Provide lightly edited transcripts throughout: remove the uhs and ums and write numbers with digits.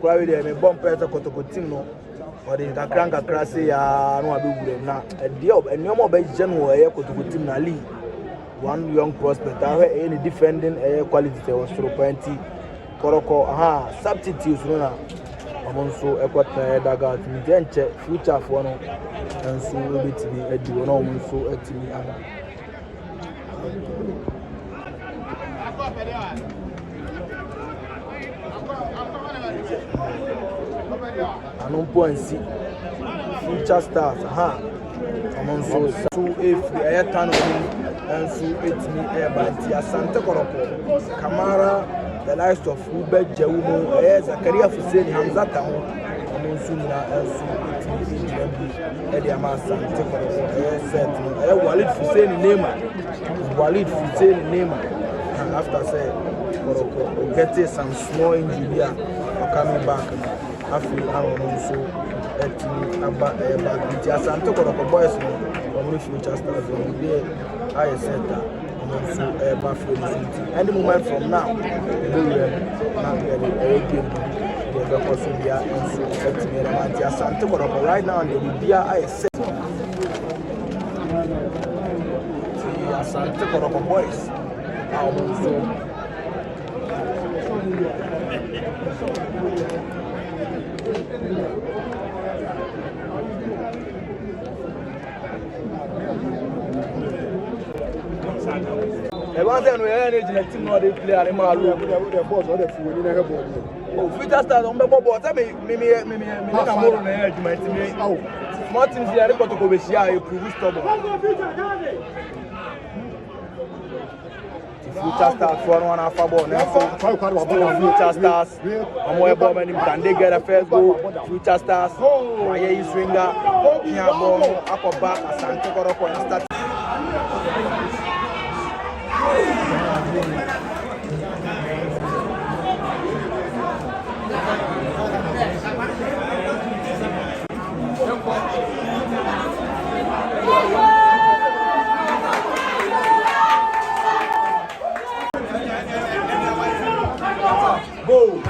Quite a bomb person Kotoko team no. Or the Kakranga Crassi, no, I do now. A deal, and no more by general Kotoko team na league. One young prospect, any defending quality was 0.20. Kotoko, substitutes, also equator daga to future for no and so will be to be a do no so to me and on point see future stars so if the air turn and so it's me by Asante Kotoko Kamara the likes of Ube Gyawu Zakaria Hussein Hamzata Monsuna and Eddie Asante Kotoko Walid Hussein name and after say Kotoko get some small injury coming back I feel also about Asante Kotoko boys from future stars I said that any moment from now, right now, they will be Asante Kotoko boys. Once we are in the team, they play at the boss or the food in the board. Oh, future stars on the board. Small teams here, they got to go with Shia, prove stubborn. Future stars for one half a ball. Future stars, and more bomb and can they get a first goal? Future stars, why you swinger, here ball, upper back, Asante Kotoko and start. Go!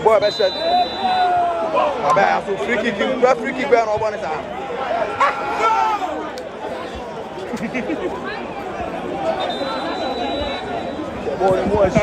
Boy, best said. I bet I free kick, bear no one is out. Boy, more 75.